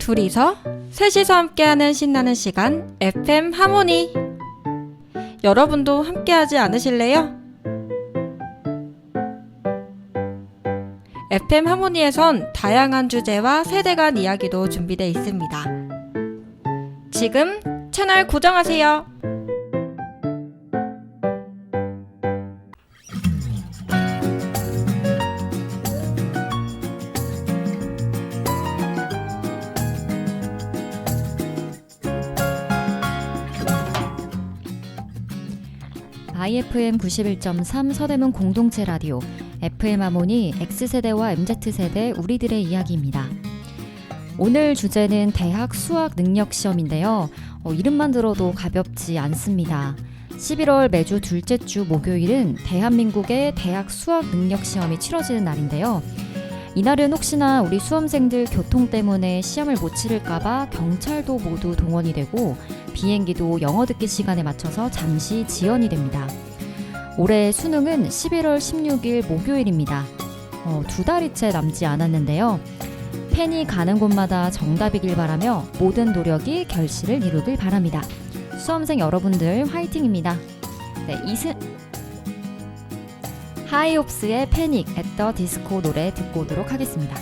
둘이서 셋이서 함께하는 신나는 시간 FM 하모니. 여러분도 함께하지 않으실래요? FM 하모니에선 다양한 주제와 세대 간 이야기도 준비되어 있습니다. 지금 채널 고정하세요. IFM 91.3 서대문 공동체 라디오 FM 하모니 X세대와 MZ세대 우리들의 이야기입니다. 오늘 주제는 대학 수학 능력 시험인데요. 이름만 들어도 가볍지 않습니다. 11월 매주 둘째 주 목요일은 대한민국의 대학 수학 능력 시험이 치러지는 날인데요. 이날은 혹시나 우리 수험생들 교통 때문에 시험을 못 치를까봐 경찰도 모두 동원이 되고 비행기도 영어 듣기 시간에 맞춰서 잠시 지연이 됩니다. 올해 수능은 11월 16일 목요일입니다. 두 달이 채 남지 않았는데요. 펜이 가는 곳마다 정답이길 바라며 모든 노력이 결실을 이루길 바랍니다. 수험생 여러분들 화이팅입니다. 네, 하이옵스의 패닉 앳 더 디스코 노래 듣고 오도록 하겠습니다.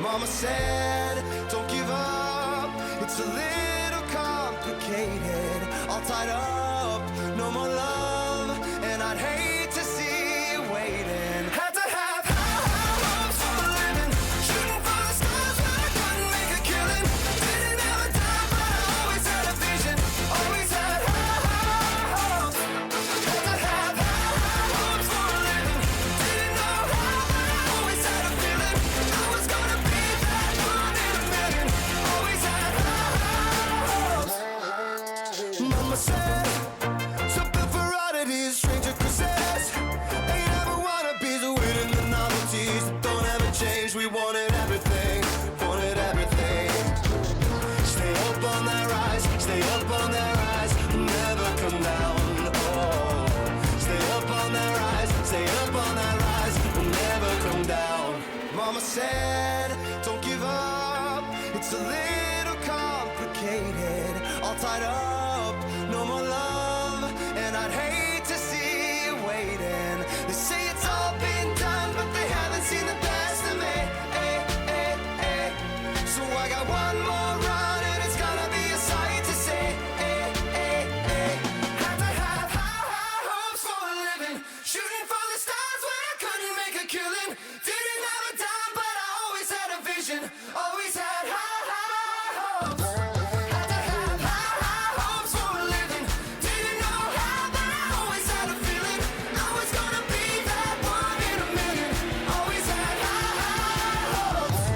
Mama said, don't give up, it's a little complicated, all tied up, no more love, and I'd hate to see you waiting. Had to have high hopes for a living, shooting for the stars when I couldn't make a killing, didn't have a dime but I always had a vision, always had high hopes. Had to have high hopes for a living, didn't know how but I always had a feeling I was gonna be that one in a million, always had high hopes. Mama said, something for oddities, stranger cruises, ain't ever wannabes, waiting the novelties that don't ever change. We wanted everything, wanted everything. Stay up on that rise, stay up on that rise, never come down. Oh, stay up on that rise, stay up on that rise, never come down. Mama said, don't give up, it's a little complicated, all tied up, no more love, and I'd hate to see you waiting. They say it's all been done, but they haven't seen the best of me. So I got one more run, and it's gonna be a sight to see. Had to have high hopes for a living, shooting for the stars when I couldn't make a killing. Didn't have a dime, but I always had a vision, always had high hopes. Had to have high hopes for a living, didn't know how, but I always had a feeling I was gonna be that one in a million, always had high hopes.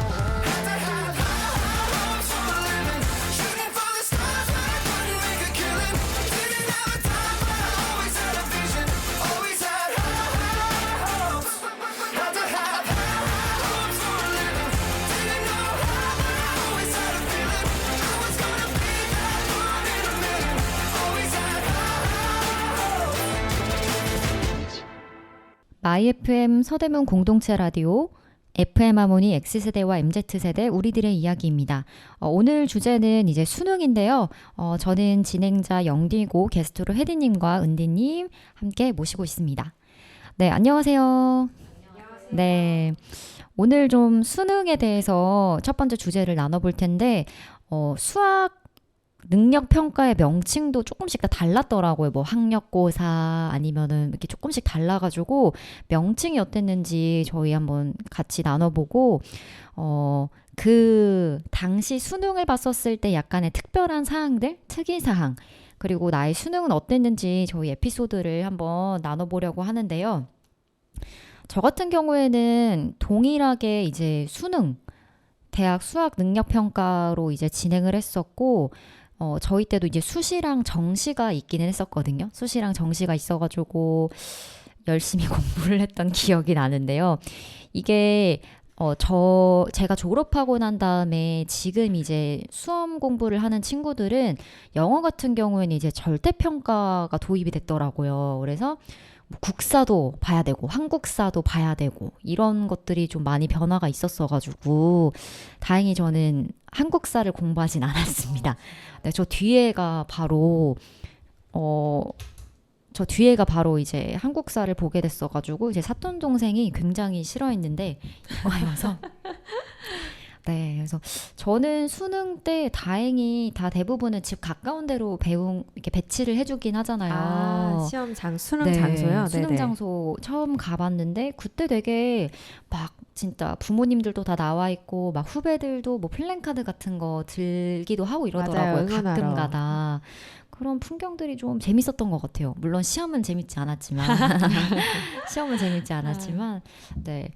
Had to have high hopes for a living, shooting for the stars when I couldn't make a killing. Didn't have a dime, but I always had a vision, always had high hopes. Had to have high hopes for a living, didn't know how, but I always had a feeling I was gonna be that one in a million, always had high hopes. 마이 FM 서대문 공동체 라디오 FM 하모니 X세대와 MZ세대 우리들의 이야기입니다. 오늘 주제는 이제 수능인데요. 저는 진행자 영디고 게스트로 혜디님과 은디님 함께 모시고 있습니다. 네, 안녕하세요. 안녕하세요. 네. 오늘 좀 수능에 대해서 첫 번째 주제를 나눠볼 텐데, 수학 능력 평가의 명칭도 조금씩 다 달랐더라고요. 뭐 학력고사 아니면은 이렇게 조금씩 달라가지고 명칭이 어땠는지 저희 한번 같이 나눠보고, 그 당시 수능을 봤었을 때 약간의 특별한 사항들, 특이사항, 그리고 나의 수능은 어땠는지 저희 에피소드를 한번 나눠보려고 하는데요. 저 같은 경우에는 동일하게 이제 수능, 대학 수학 능력 평가로 이제 진행을 했었고, 저희 때도 이제 수시랑 정시가 있기는 했었거든요. 수시랑 정시가 있어가지고 열심히 공부를 했던 기억이 나는데요. 이게 제가 졸업하고 난 다음에 지금 이제 수험 공부를 하는 친구들은 영어 같은 경우에는 이제 절대평가가 도입이 됐더라고요. 그래서 뭐 국사도 봐야 되고 한국사도 봐야 되고 이런 것들이 좀 많이 변화가 있었어가지고 다행히 저는 한국사를 공부하진 않았습니다. 네, 저 뒤에가 바로 이제 한국사를 보게 됐어가지고 이제 사돈 동생이 굉장히 싫어했는데 이거에 와서 네, 그래서 저는 수능 때 다행히 다 대부분은 집 가까운 데로 이렇게 배치를 해주긴 하잖아요. 시험 수능 네, 장소요? 수능 네네. 장소 처음 가봤는데 그때 되게 막 진짜 부모님들도 다 나와 있고 막 후배들도 뭐 플랜카드 같은 거 들기도 하고 이러더라고요. 맞아요, 응원하러. 가끔가다. 그런 풍경들이 좀 재밌었던 것 같아요. 물론 시험은 재밌지 않았지만 네.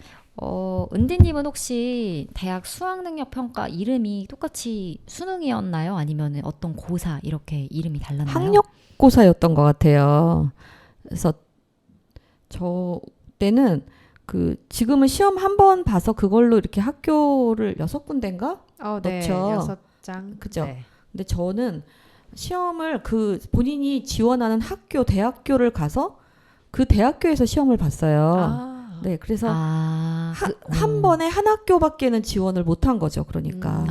은디님은 혹시 대학 수학능력평가 이름이 똑같이 수능이었나요? 아니면 어떤 고사 이렇게 이름이 달랐나요? 학력고사였던 것 같아요. 그래서 저 때는 지금은 시험 한 번 봐서 그걸로 이렇게 학교를 6군데인가? 네. 그렇죠. 6장. 그죠. 네. 근데 저는 시험을 본인이 지원하는 대학교를 가서 그 대학교에서 시험을 봤어요. 네, 그래서 한 번에 한 학교밖에는 지원을 못한 거죠. 그러니까.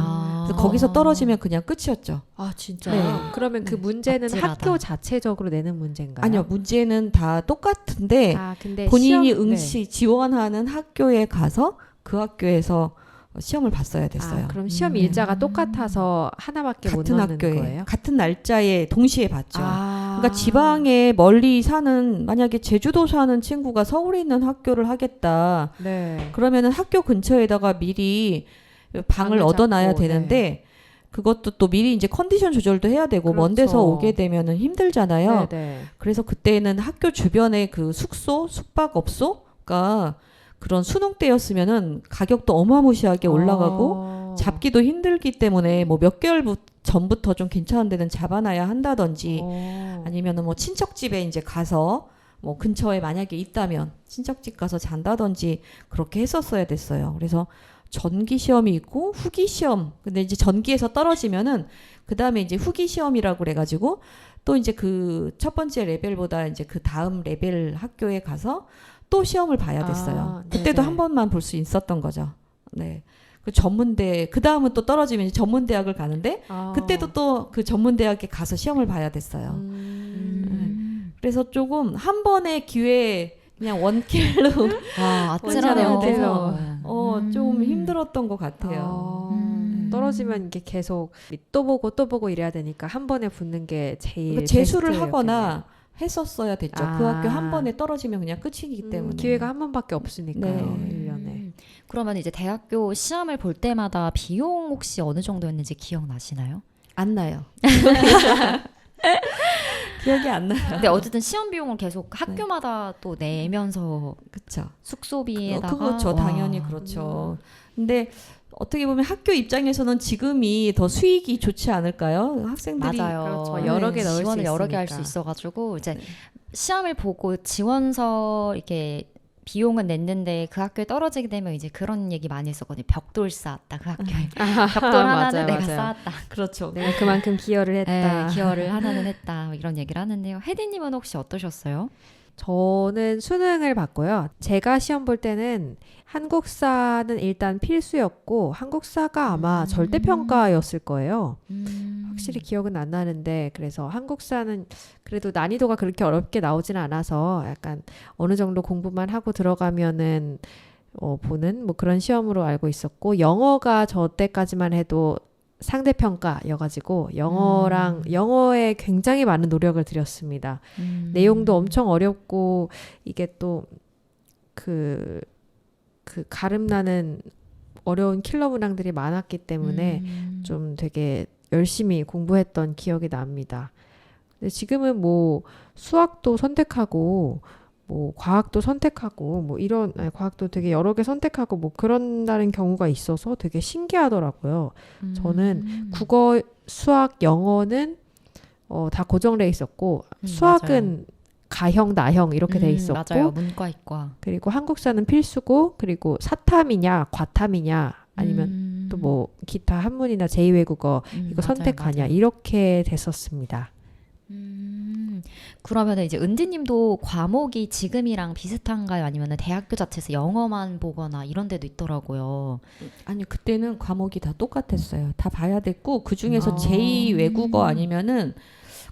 그래서 거기서 떨어지면 그냥 끝이었죠. 진짜요? 네. 그러면 그 문제는 아찔하다. 학교 자체적으로 내는 문제인가요? 아니요, 문제는 다 똑같은데 근데 본인이 시험, 지원하는 학교에 가서 그 학교에서 시험을 봤어야 됐어요. 그럼 시험 일자가 똑같아서 하나밖에 못 같은 넣는 학교에 거예요? 같은 날짜에 동시에 봤죠. 그러니까 그러니까 지방에 멀리 사는, 만약에 제주도 사는 친구가 서울에 있는 학교를 하겠다. 네. 그러면은 학교 근처에다가 미리 방을 얻어놔야 잡고, 되는데 그것도 또 미리 이제 컨디션 조절도 해야 되고 먼 그렇죠. 데서 오게 되면은 힘들잖아요. 네. 그래서 그때는 학교 주변에 그 숙박업소가 그런 수능 때였으면은 가격도 어마무시하게 올라가고 잡기도 힘들기 때문에 뭐 몇 개월 전부터 좀 괜찮은 데는 잡아놔야 한다든지 아니면은 뭐 친척집에 이제 가서 뭐 근처에 만약에 있다면 친척집 가서 잔다든지 그렇게 했었어야 됐어요. 그래서 전기 시험이 있고 후기 시험. 근데 이제 전기에서 떨어지면은 그다음에 이제 후기 시험이라고 그래 가지고 또 이제 그 첫 번째 레벨보다 이제 그 다음 레벨 학교에 가서 또 시험을 봐야 됐어요. 그때도 네네. 한 번만 볼 수 있었던 거죠. 네. 그 전문대, 그 다음은 또 떨어지면 이제 전문대학을 가는데 그때도 또 그 전문대학에 가서 시험을 봐야 됐어요. 그래서 조금 한 번의 기회에 그냥 원킬로 아찔하네요. 돼서 좀 힘들었던 것 같아요. 떨어지면 이게 계속 또 보고 이래야 되니까 한 번에 붙는 게 제일 그러니까 재수를 베스트였겠네요. 하거나 했었어야 됐죠. 그 학교 한 번에 떨어지면 그냥 끝이기 때문에. 기회가 한 번밖에 없으니까요. 네. 1년에. 그러면 이제 대학교 시험을 볼 때마다 비용 혹시 어느 정도였는지 기억나시나요? 안 나요. 기억이 안 나요. 근데 어쨌든 시험 비용을 계속 학교마다 또 내면서 그렇죠. 숙소비에다가 그렇죠. 당연히 그렇죠. 근데 어떻게 보면 학교 입장에서는 지금이 더 수익이 좋지 않을까요? 학생들이 맞아요. 그렇죠. 여러 개 넣을 수 지원을 여러 개 할 수 있으니까. 있어가지고 이제 시험을 보고 지원서 이렇게 비용은 냈는데 그 학교에 떨어지게 되면 이제 그런 얘기 많이 했었거든요. 벽돌 쌓았다 그 학교에. 벽돌 하나는 내가 쌓았다. 그렇죠. 내가 그만큼 기여를 했다. 네, 기여를 하나는 했다. 뭐 이런 얘기를 하는데요. 혜디님은 혹시 어떠셨어요? 저는 수능을 봤고요. 제가 시험 볼 때는 한국사는 일단 필수였고 한국사가 아마 절대평가였을 거예요. 확실히 기억은 안 나는데 그래서 한국사는 그래도 난이도가 그렇게 어렵게 나오지는 않아서 약간 어느 정도 공부만 하고 들어가면은 보는 뭐 그런 시험으로 알고 있었고 영어가 저 때까지만 해도 상대평가여가지고 영어에 굉장히 많은 노력을 들였습니다. 내용도 엄청 어렵고 이게 또 그 가름나는 어려운 킬러 문항들이 많았기 때문에 좀 되게 열심히 공부했던 기억이 납니다. 근데 지금은 뭐 수학도 선택하고 뭐 과학도 선택하고 뭐 이런 과학도 되게 여러 개 선택하고 뭐 그런다는 경우가 있어서 되게 신기하더라고요. 저는 국어, 수학, 영어는 다 고정돼 있었고 수학은 가형, 나형 이렇게 돼 있었고 맞아요. 문과, 이과. 그리고 한국사는 필수고 그리고 사탐이냐 과탐이냐 아니면 또 뭐 기타 한문이나 제2외국어 이거 선택하냐 맞아요. 이렇게 됐었습니다. 그러면 이제 은지님도 과목이 지금이랑 비슷한가요? 아니면 대학교 자체에서 영어만 보거나 이런 데도 있더라고요. 아니 그때는 과목이 다 똑같았어요. 다 봐야 됐고 그 중에서 제2 외국어 아니면은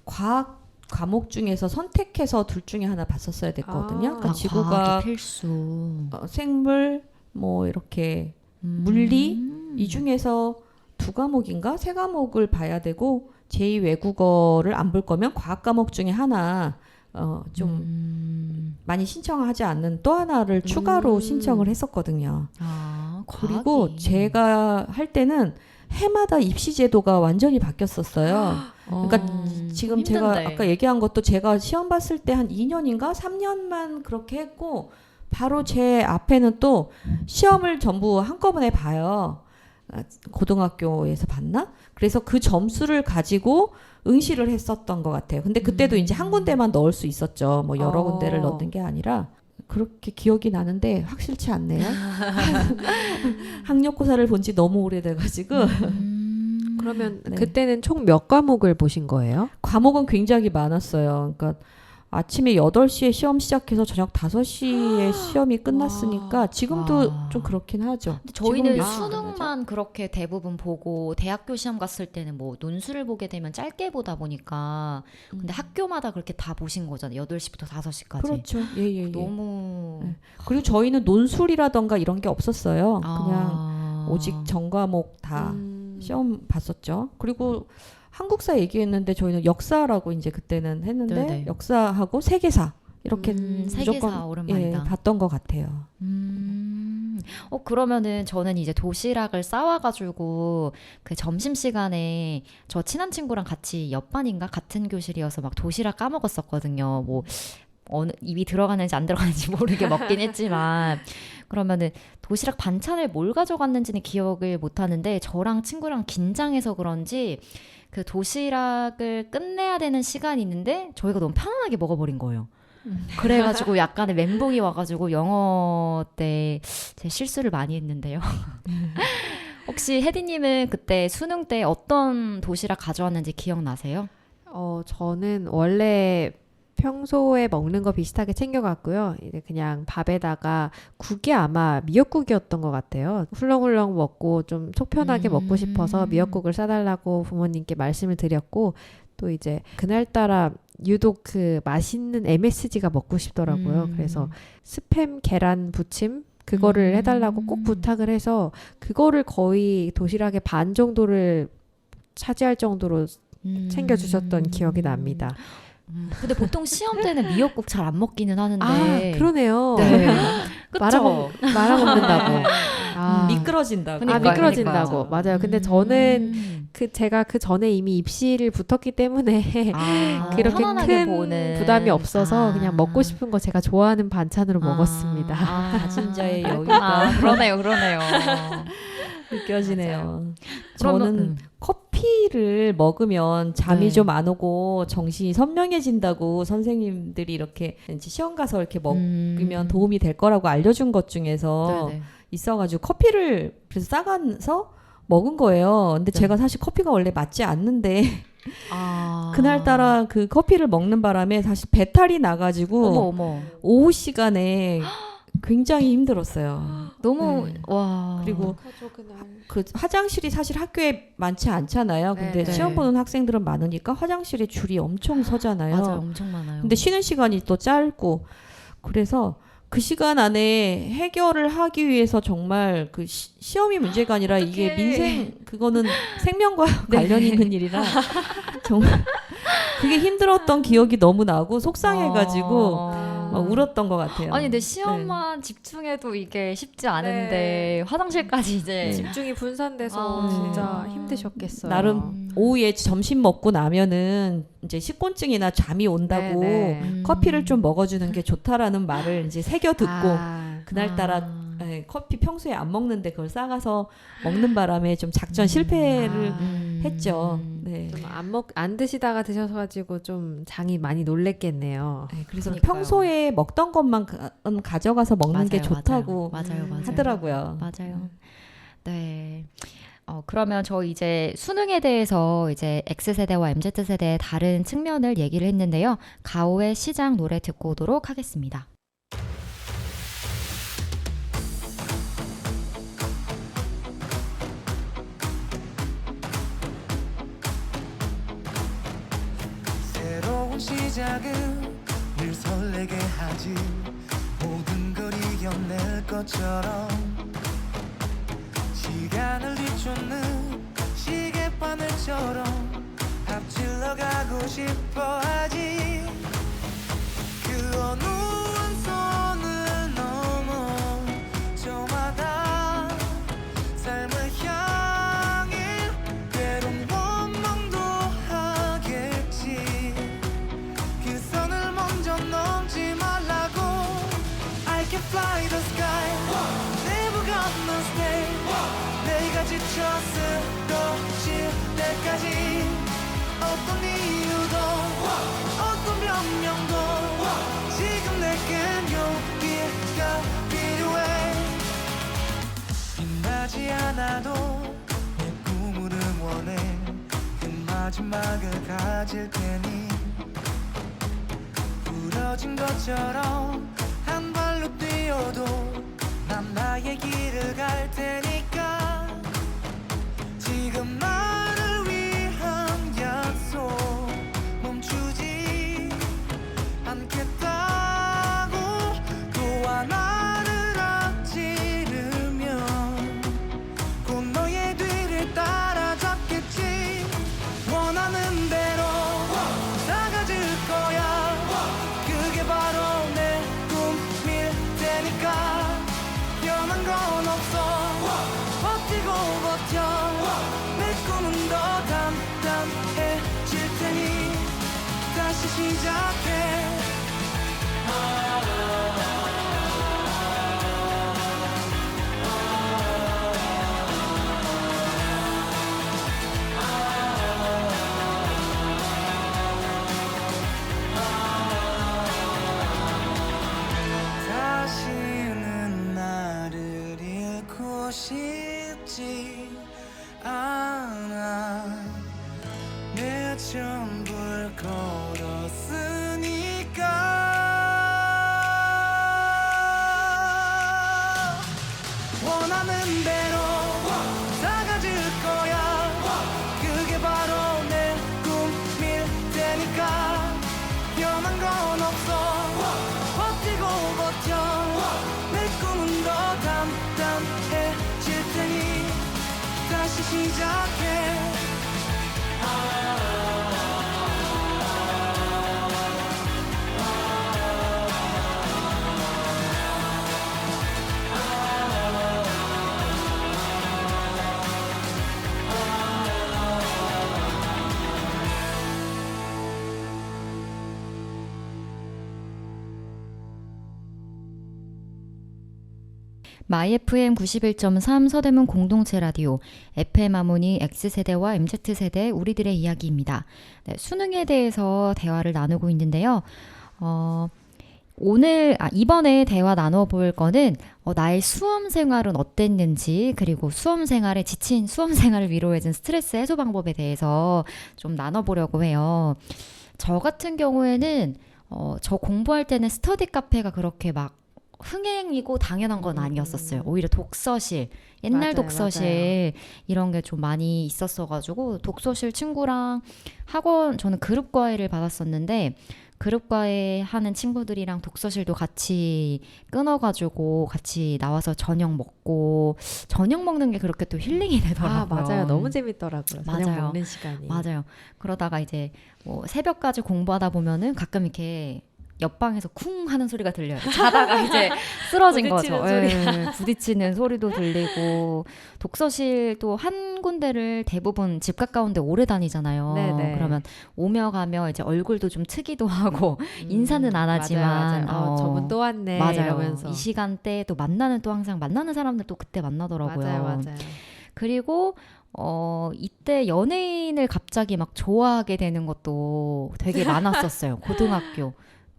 과학 과목 중에서 선택해서 둘 중에 하나 봤었어야 됐거든요. 그러니까 지구과학, 과학이 필수. 생물, 뭐 이렇게 물리 이 중에서 두 과목인가 세 과목을 봐야 되고 제2 외국어를 안 볼 거면 과학 과목 중에 하나 좀 많이 신청하지 않는 또 하나를 추가로 신청을 했었거든요. 그리고 과학이. 제가 할 때는 해마다 입시 제도가 완전히 바뀌었었어요. 그러니까 지금 제가 힘든데. 아까 얘기한 것도 제가 시험 봤을 때 한 2년인가 3년만 그렇게 했고 바로 제 앞에는 또 시험을 전부 한꺼번에 봐요. 고등학교에서 봤나? 그래서 그 점수를 가지고 응시를 했었던 것 같아요. 근데 그때도 이제 한 군데만 넣을 수 있었죠. 뭐 여러 군데를 넣는 게 아니라 그렇게 기억이 나는데 확실치 않네요. 학력고사를 본 지 너무 오래돼가지고 그러면 네. 그때는 총 몇 과목을 보신 거예요? 과목은 굉장히 많았어요. 그러니까 아침에 8시에 시험 시작해서 저녁 5시에 시험이 끝났으니까 지금도 와. 좀 그렇긴 하죠. 근데 저희는 지금도 수능만 그렇게 대부분 보고 대학교 시험 갔을 때는 뭐 논술을 보게 되면 짧게 보다 보니까 근데 학교마다 그렇게 다 보신 거잖아요. 8시부터 5시까지. 그렇죠. 예. 너무 네. 그리고 저희는 논술이라던가 이런 게 없었어요. 그냥 아. 오직 전 과목 다 시험 봤었죠. 그리고 한국사 얘기했는데 저희는 역사라고 이제 그때는 했는데 네네. 역사하고 세계사 이렇게 세계사 무조건 오랜만이다. 봤던 것 같아요. 그러면은 저는 이제 도시락을 싸와가지고 그 점심시간에 저 친한 친구랑 같이 옆반인가 같은 교실이어서 막 도시락 까먹었었거든요. 뭐 어느 입이 들어가는지 안 들어가는지 모르게 먹긴 했지만 그러면은 도시락 반찬을 뭘 가져갔는지는 기억을 못 하는데 저랑 친구랑 긴장해서 그런지 그 도시락을 끝내야 되는 시간이 있는데 저희가 너무 편안하게 먹어버린 거예요. 그래가지고 약간의 멘붕이 와가지고 영어 때 제 실수를 많이 했는데요. 혹시 혜디님은 그때 수능 때 어떤 도시락 가져왔는지 기억나세요? 저는 원래 평소에 먹는 거 비슷하게 챙겨갔고요. 이제 그냥 밥에다가 국이 아마 미역국이었던 것 같아요. 훌렁훌렁 먹고 좀 속 편하게 먹고 싶어서 미역국을 싸달라고 부모님께 말씀을 드렸고 또 이제 그날따라 유독 그 맛있는 MSG가 먹고 싶더라고요. 그래서 스팸 계란 부침 그거를 해달라고 꼭 부탁을 해서 그거를 거의 도시락의 반 정도를 차지할 정도로 챙겨주셨던 기억이 납니다. 근데 보통 시험 때는 미역국 잘 안 먹기는 하는데. 그러네요. 네. 말아 먹는다고. 미끄러진다고. 그러니까요, 미끄러진다고. 맞아요. 근데 저는 제가 그 전에 이미 입시를 붙었기 때문에 그렇게 편안하게 큰 보는. 부담이 없어서 그냥 먹고 싶은 거 제가 좋아하는 반찬으로 먹었습니다. 가진 자의 여유가. 그러네요. 느껴지네요. 그러면, 저는 커피를 먹으면 잠이 네. 좀 안 오고 정신이 선명해진다고 선생님들이 이렇게 이제 시험 가서 이렇게 먹으면 도움이 될 거라고 알려준 것 중에서 네네. 있어가지고 커피를 그래서 싸가서 먹은 거예요. 근데 제가 사실 커피가 원래 맞지 않는데 그날따라 그 커피를 먹는 바람에 사실 배탈이 나가지고 어머. 오후 시간에 굉장히 힘들었어요. 너무 네. 와. 그리고 그 화장실이 사실 학교에 많지 않잖아요. 근데 네. 시험 보는 학생들은 많으니까 화장실에 줄이 엄청 서잖아요. 맞아요. 엄청 많아요. 근데 쉬는 시간이 또 짧고 그래서 그 시간 안에 해결을 하기 위해서 정말 그 시험이 문제가 아니라 이게 민생 그거는 생명과 관련 있는 일이라 정말 그게 힘들었던 기억이 너무 나고 속상해가지고 막 울었던 것 같아요. 아니 근데 시험만 집중해도 이게 쉽지 않은데 화장실까지 이제 집중이 분산돼서 진짜 힘드셨겠어요. 나름 오후에 점심 먹고 나면은 이제 식곤증이나 잠이 온다고 커피를 좀 먹어주는 게 좋다라는 말을 이제 새겨 듣고 그날따라 커피 평소에 안 먹는데 그걸 싸가서 먹는 바람에 좀 작전 실패를 했죠. 네. 좀 안 드시다가 드셔가지고 좀 장이 많이 놀랬겠네요. 네, 그래서 그러니까요. 평소에 먹던 것만 가져가서 먹는 게 좋다고 맞아요. 하더라고요. 맞아요. 네. 그러면 저 이제 수능에 대해서 이제 X세대와 MZ세대의 다른 측면을 얘기를 했는데요. 가오의 시장 노래 듣고 오도록 하겠습니다. 새로운 시작은 늘 설레게 하지 모든 걸 이겨낼 것처럼 시간을 뒤쫓는 시계바늘처럼 앞질러 가고 싶어 하지 그 어느 원선을 넘어 저마다 삶을 향해 때론 원망도 하겠지 그 선을 먼저 넘지 말라고 I can fly the sky Never gonna stay 내가 지쳐 쓰러질 때까지 어떤 이유도 어떤 변명도 지금 내겐 용기가 필요해 빛나지 않아도 내 꿈을 응원해 그 마지막을 가질 테니 부러진 것처럼 한 발로 뛰어도 난 나의 길을 갈 테니까 지금 나를 위한 약속 멈추지 않겠다고 또 하나를 앞지르면 곧 너의 뒤를 따라잡겠지 원하는 대로 나가질 거야 그게 바로 내 꿈일 테니까 변한 건 없어 버티고 버텨 내 꿈은 더 단단해질 테니 다시 시작해 다시는 나를 잃고 싶지 않아 내 전부를 걸었으니까 원하는 대로 다가질 거야 그게 바로 내 꿈일 테니까 변한 건 없어 버티고 버텨 내 꿈은 더 단단해질 테니 다시 시작해 마이 FM 91.3 서대문 공동체 라디오 FM 하모니 X세대와 MZ세대 우리들의 이야기입니다. 네, 수능에 대해서 대화를 나누고 있는데요. 이번에 대화 나눠볼 거는 나의 수험 생활은 어땠는지 그리고 수험 생활에 지친 수험 생활을 위로해준 스트레스 해소 방법에 대해서 좀 나눠보려고 해요. 저 같은 경우에는 저 공부할 때는 스터디 카페가 그렇게 막 흥행이고 당연한 건 아니었었어요. 오히려 독서실, 옛날 맞아요, 독서실 이런 게 좀 많이 있었어가지고 독서실 친구랑 학원 저는 그룹 과외를 받았었는데 그룹과에 하는 친구들이랑 독서실도 같이 끊어가지고 같이 나와서 저녁 먹고 저녁 먹는 게 그렇게 또 힐링이 되더라고요. 맞아요. 너무 재밌더라고요. 저녁 맞아요. 먹는 시간이. 맞아요. 그러다가 이제 뭐 새벽까지 공부하다 보면은 가끔 이렇게 옆방에서 쿵 하는 소리가 들려요. 자다가 이제 쓰러진 거죠. 부딪히는 예, 부딪히는 소리도 들리고 독서실도 한 군데를 대부분 집 가까운데 오래 다니잖아요. 네네. 그러면 오며 가며 이제 얼굴도 좀 트기도 하고 인사는 안 하지만 맞아요. 저분 또 왔네 맞아요. 이러면서. 이 시간대에 또 만나는 또 항상 만나는 사람들 또 그때 만나더라고요. 맞아요. 그리고 이때 연예인을 갑자기 막 좋아하게 되는 것도 되게 많았었어요. 고등학교.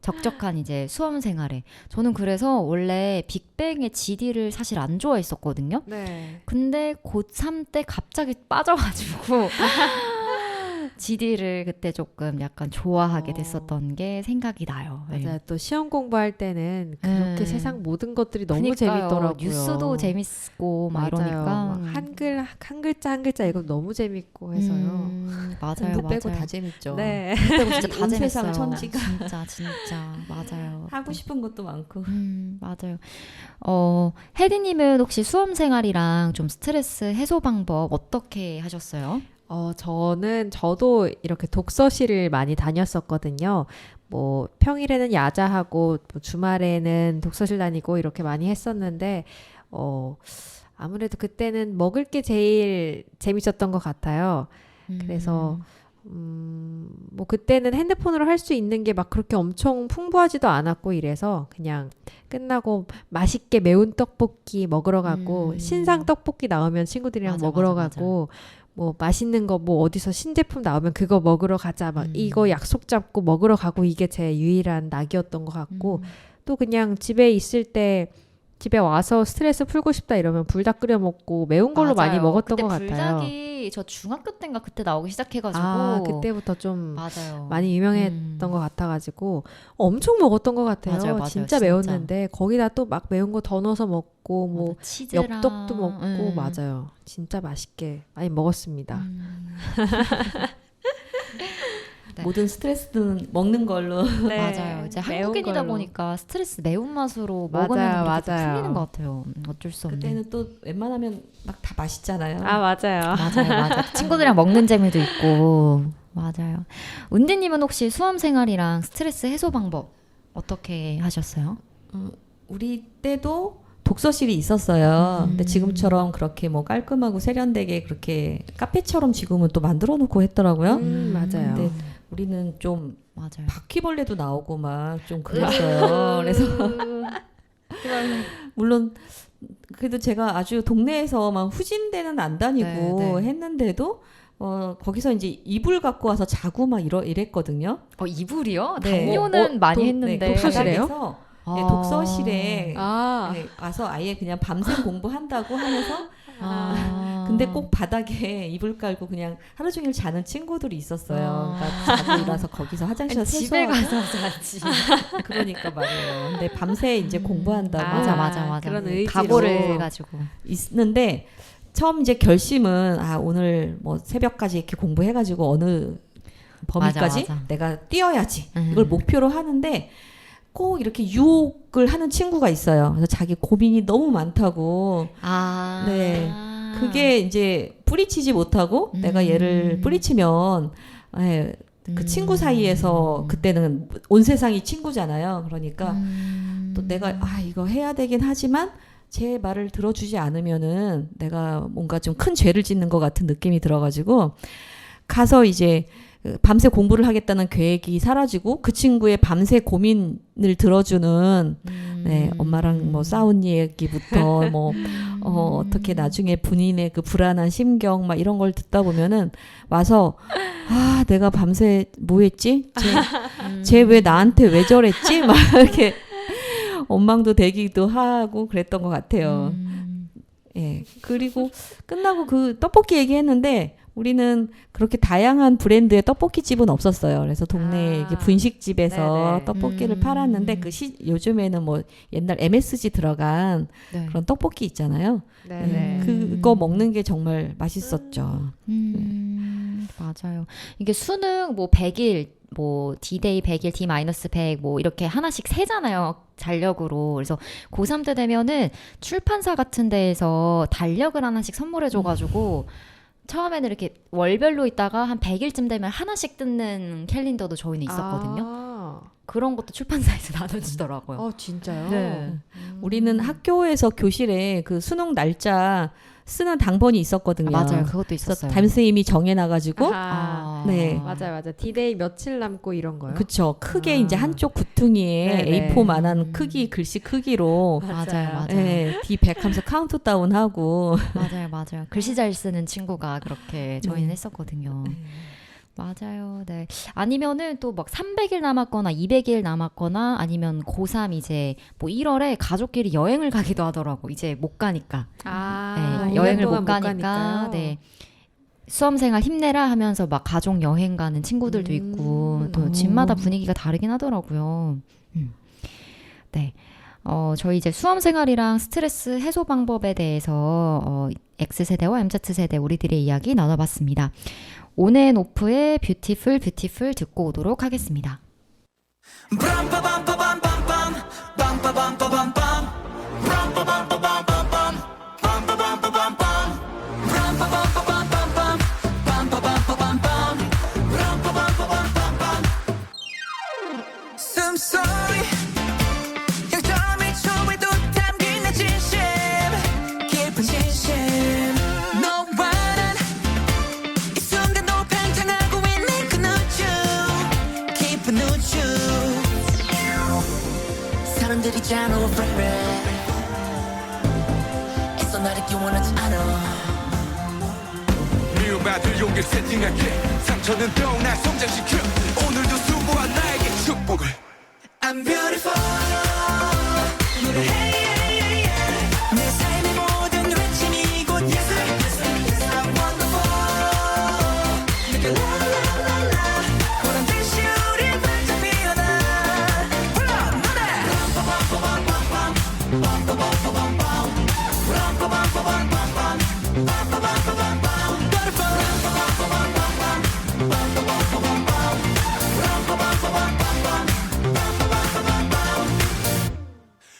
적적한 이제 수험 생활에. 저는 그래서 원래 빅뱅의 GD를 사실 안 좋아했었거든요. 네. 근데 고3 때 갑자기 빠져가지고 GD를 그때 조금 약간 좋아하게 됐었던 게 생각이 나요. 네. 맞아요. 또 시험 공부할 때는 그렇게 세상 모든 것들이 너무 그러니까요. 재밌더라고요. 뉴스도 재밌고 막 맞아요. 이러니까 막 한 글자 한 글자 이거 너무 재밌고 해서요. 맞아요, 공부 빼고 맞아요. 다 재밌죠. 네. 빼고 진짜 다 온 재밌어요. 세상 천지가. 진짜 맞아요. 하고 싶은 것도 많고. 맞아요. 혜디님은 혹시 수험 생활이랑 좀 스트레스 해소 방법 어떻게 하셨어요? 저도 이렇게 독서실을 많이 다녔었거든요. 뭐 평일에는 야자하고 뭐 주말에는 독서실 다니고 이렇게 많이 했었는데 아무래도 그때는 먹을 게 제일 재밌었던 것 같아요. 그래서 뭐 그때는 핸드폰으로 할 수 있는 게 막 그렇게 엄청 풍부하지도 않았고 이래서 그냥 끝나고 맛있게 매운 떡볶이 먹으러 가고 신상 떡볶이 나오면 친구들이랑 맞아, 먹으러 맞아, 가고 뭐 맛있는 거 뭐 어디서 신제품 나오면 그거 먹으러 가자 막 이거 약속 잡고 먹으러 가고 이게 제 유일한 낙이었던 것 같고 또 그냥 집에 있을 때 집에 와서 스트레스 풀고 싶다 이러면 불닭 끓여 먹고 매운 걸로 많이 맞아요. 먹었던 그때 것 같아요. 불닭이 저 중학교 때인가 그때 나오기 시작해가지고 그때부터 좀 맞아요. 많이 유명했던 것 같아가지고 엄청 먹었던 것 같아요. 맞아요, 진짜 진짜. 매웠는데 거기다 또 막 매운 거 더 넣어서 먹고 뭐 맞아, 치즈랑, 엽떡도 먹고 맞아요. 진짜 맛있게 많이 먹었습니다. 네. 모든 스트레스는 먹는 걸로. 맞아요. 이제 매운 한국인이다 걸로. 보니까 스트레스 매운맛으로 맞아요, 먹으면 그렇게 맞아요. 풀리는 것 같아요. 어쩔 수 없네. 그때는 또 웬만하면 막 다 맛있잖아요. 맞아요. 맞아요. 친구들이랑 먹는 재미도 있고. 맞아요. 은디님은 혹시 수험 생활이랑 스트레스 해소 방법 어떻게 하셨어요? 우리 때도 독서실이 있었어요. 근데 지금처럼 그렇게 뭐 깔끔하고 세련되게 그렇게 카페처럼 지금은 또 만들어 놓고 했더라고요. 맞아요. 근데 우리는 좀 맞아요. 바퀴벌레도 나오고 막 좀 그랬어요. 그래서 물론 그래도 제가 아주 동네에서 막 후진대는 안 다니고 네, 네. 했는데도 거기서 이제 이불 갖고 와서 자고 막 이랬거든요. 이불이요? 네. 당뇨는 많이 네, 했는데. 독서실에요? 바닥에서 네, 독서실에 네. 가서 아예 그냥 밤새 공부한다고 하면서 아. 근데 꼭 바닥에 이불 깔고 그냥 하루 종일 자는 친구들이 있었어요. 그러니까 자고 일어나서 거기서 화장실에서 집에 세수하고 가서 자지. 그러니까 말이에요. 근데 밤새 이제 공부한다고 맞아. 그런 의지로. 각오를 해가지고. 있는데 처음 이제 결심은 오늘 뭐 새벽까지 이렇게 공부해가지고 어느 범위까지 맞아. 내가 뛰어야지 이걸 목표로 하는데 꼭 이렇게 유혹을 하는 친구가 있어요. 그래서 자기 고민이 너무 많다고. 네. 그게 이제 뿌리치지 못하고 내가 얘를 뿌리치면 그 친구 사이에서 그때는 온 세상이 친구잖아요. 그러니까 또 내가 이거 해야 되긴 하지만 제 말을 들어주지 않으면은 내가 뭔가 좀 큰 죄를 짓는 것 같은 느낌이 들어가지고 가서 이제 밤새 공부를 하겠다는 계획이 사라지고 그 친구의 밤새 고민을 들어주는 엄마랑 뭐 싸운 얘기부터 뭐 어떻게 나중에 본인의 그 불안한 심경 막 이런 걸 듣다 보면은 와서 내가 밤새 뭐 했지? 쟤 왜 나한테 왜 저랬지? 막 이렇게 원망도 되기도 하고 그랬던 것 같아요. 예. 그리고 끝나고 그 떡볶이 얘기했는데 우리는 그렇게 다양한 브랜드의 떡볶이 집은 없었어요. 그래서 동네 이게 분식집에서 네네. 떡볶이를 팔았는데 요즘에는 뭐 옛날 MSG 들어간 그런 떡볶이 있잖아요. 네네. 그거 먹는 게 정말 맛있었죠. 맞아요. 이게 수능 뭐 100일 뭐 D-Day 100일, D-100 뭐 이렇게 하나씩 세잖아요. 달력으로. 그래서 고3 때 되면은 출판사 같은 데에서 달력을 하나씩 선물해 줘가지고 처음에는 이렇게 월별로 있다가 한 100일쯤 되면 하나씩 뜯는 캘린더도 저희는 있었거든요. 그런 것도 출판사에서 나눠주더라고요. 진짜요? 네. 우리는 학교에서 교실에 그 수능 날짜 쓰는 당번이 있었거든요. 맞아요. 그것도 그래서 있었어요. 담임선생님이 정해놔가지고 아. 네. 맞아요. 디데이 며칠 남고 이런 거요? 그쵸. 크게 아. 이제 한쪽 구퉁이에 네네. A4만한 크기 글씨 크기로 맞아요. 네, D100 하면서 카운트다운 하고 맞아요. 글씨 잘 쓰는 친구가 그렇게 저희는 했었거든요. 맞아요. 네. 아니면은 또 막 300일 남았거나 200일 남았거나 아니면 고3 이제 뭐 1월에 가족끼리 여행을 가기도 하더라고. 이제 못 가니까. 네, 여행을 못 가니까. 네. 수험생활 힘내라 하면서 막 가족 여행 가는 친구들도 있고 또 집마다 분위기가 다르긴 하더라고요. 네. 저희 이제 수험생활이랑 스트레스 해소 방법에 대해서 X세대와 MZ세대 우리들의 이야기 나눠봤습니다. 온앤오프의 뷰티풀 듣고 오도록 하겠습니다. 숨소리 약점이 초에도 담긴 내 진심 깊은 진심 너와 난 이 순간도 팽창하고 있는 그 우주 깊은 우주 사람들이 잘 over 애써 날 잊기 원하지 않아 미움받을 용기를 세팅할게 상처는 또 날 성장시켜 오늘도 수고한 나에게 축복을 I'm beautiful hey, yeah, yeah, yeah. 내 삶의 모든 외침이 곧 예술 I'm wonderful 내게 la la la la 보란 듯이 우리 반짝 피어나 불러 노래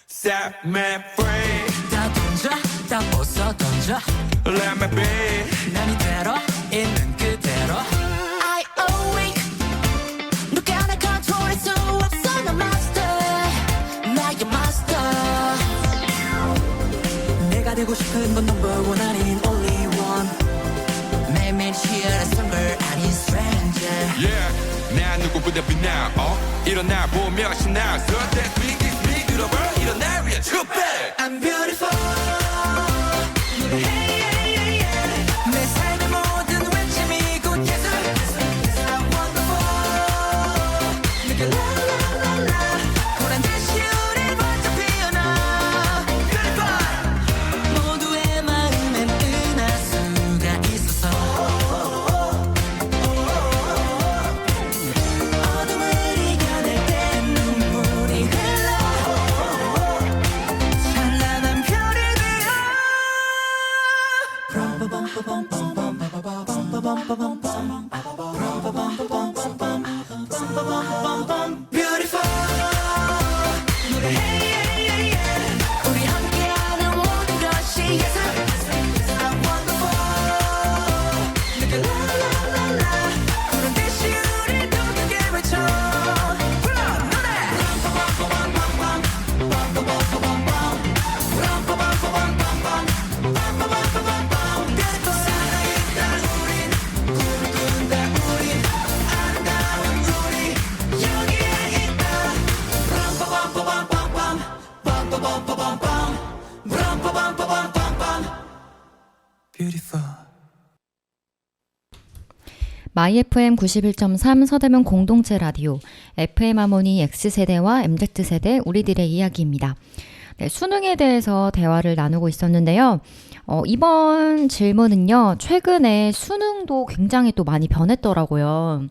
Set me free 다 던져 다 벗어 던져 Let me be 난 이대로 있는 그대로 I awake 누가 날 컨트롤할 수 없어 나 master 나의 master 내가 되고 싶은 건 number one 아닌 only one 매일매일 치열했던 걸 아닌 stranger Yeah 난 누구보다 빛나 일어나 보며 신나 So that's me it's me 들어봐 일어나 위에 축배 I'm beautiful hey, yeah, yeah, yeah. 내 삶의 모든 외침이 곧 예술 I'm wonderful 내게 la la la la 보란 듯이 우리 반짝 피어나 Beautiful 모두의 마음엔 은하수가 있어서 어둠을 이겨낼 때 눈물이 흘러 찬란한 별이 되어 Beautiful 노래 hey, yeah, yeah, yeah. 우리 함께하는 모든 것이 예술 I'm wonderful 내게 la la la la 그런 듯이 우리 또 크게 외쳐 불러 노래 살아있다 우린 꿈을 꾼다 우린 아름다운 우리 여기에 있다 Beautiful 마이 FM 91.3 서대문 공동체 라디오 FM 하모니 X세대와 MZ세대 우리들의 이야기입니다. 네, 수능에 대해서 대화를 나누고 있었는데요. 이번 질문은요. 최근에 수능도 굉장히 또 많이 변했더라고요.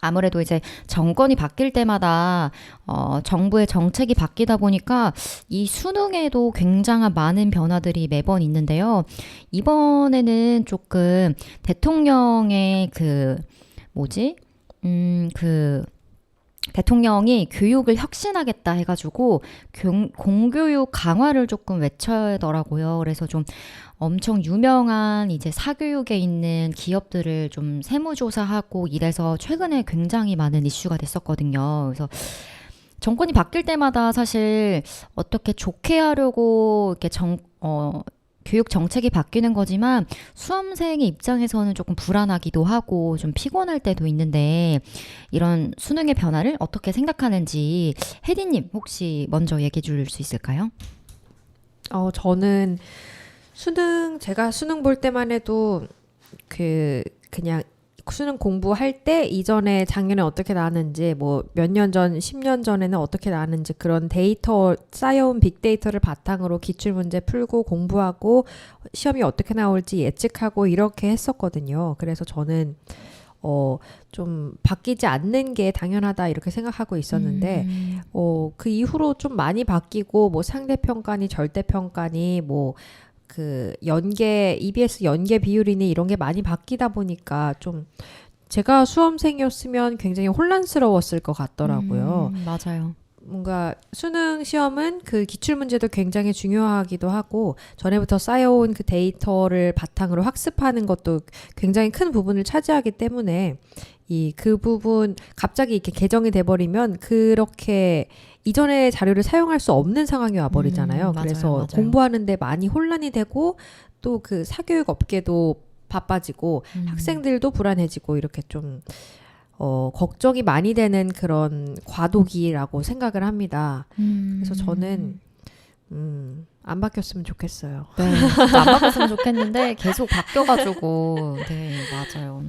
아무래도 이제 정권이 바뀔 때마다 정부의 정책이 바뀌다 보니까 이 수능에도 굉장한 많은 변화들이 매번 있는데요. 이번에는 조금 대통령의 그 대통령이 교육을 혁신하겠다 해가지고 공교육 강화를 조금 외쳐더라고요. 그래서 좀 엄청 유명한 이제 사교육에 있는 기업들을 좀 세무조사하고 이래서 최근에 굉장히 많은 이슈가 됐었거든요. 그래서 정권이 바뀔 때마다 사실 어떻게 좋게 하려고 이렇게 교육 정책이 바뀌는 거지만 수험생의 입장에서는 조금 불안하기도 하고 좀 피곤할 때도 있는데 이런 수능의 변화를 어떻게 생각하는지 혜디님 혹시 먼저 얘기해 줄 수 있을까요? 저는 제가 수능 볼 때만 해도 그냥 수능 공부할 때 이전에 작년에 어떻게 나왔는지 뭐 몇 년 전, 10년 전에는 어떻게 나왔는지 그런 데이터 쌓여온 빅데이터를 바탕으로 기출문제 풀고 공부하고 시험이 어떻게 나올지 예측하고 이렇게 했었거든요. 그래서 저는 좀 바뀌지 않는 게 당연하다 이렇게 생각하고 있었는데 그 이후로 좀 많이 바뀌고 뭐 상대평가니 절대평가니 뭐 EBS 연계 비율이니 이런 게 많이 바뀌다 보니까 좀 제가 수험생이었으면 굉장히 혼란스러웠을 것 같더라고요. 맞아요. 뭔가 수능 시험은 그 기출문제도 굉장히 중요하기도 하고 전에부터 쌓여온 그 데이터를 바탕으로 학습하는 것도 굉장히 큰 부분을 차지하기 때문에 그 부분 갑자기 이렇게 개정이 돼버리면 그렇게 이전의 자료를 사용할 수 없는 상황이 와버리잖아요. 맞아요, 그래서 맞아요. 공부하는데 많이 혼란이 되고 또 그 사교육 업계도 바빠지고 학생들도 불안해지고 이렇게 좀 걱정이 많이 되는 그런 과도기라고 생각을 합니다. 그래서 저는 안 바뀌었으면 좋겠어요. 네, 진짜 안 바꿨으면 좋겠는데 계속 바뀌어가지고 네 맞아요.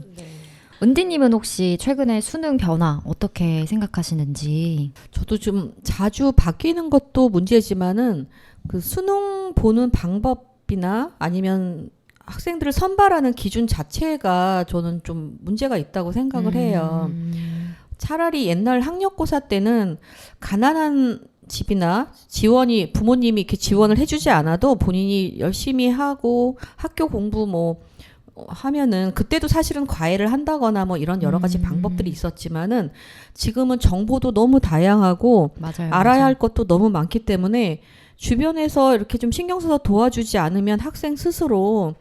은디님은 혹시 최근에 수능 변화 어떻게 생각하시는지? 저도 좀 자주 바뀌는 것도 문제지만은 그 수능 보는 방법이나 아니면 학생들을 선발하는 기준 자체가 저는 좀 문제가 있다고 생각을 해요. 차라리 옛날 학력고사 때는 가난한 집이나 부모님이 이렇게 지원을 해주지 않아도 본인이 열심히 하고 학교 공부 뭐 하면은 그때도 사실은 과외를 한다거나 뭐 이런 여러 가지 방법들이 있었지만은 지금은 정보도 너무 다양하고 맞아요. 알아야 맞아요. 할 것도 너무 많기 때문에 주변에서 이렇게 좀 신경 써서 도와주지 않으면 학생 스스로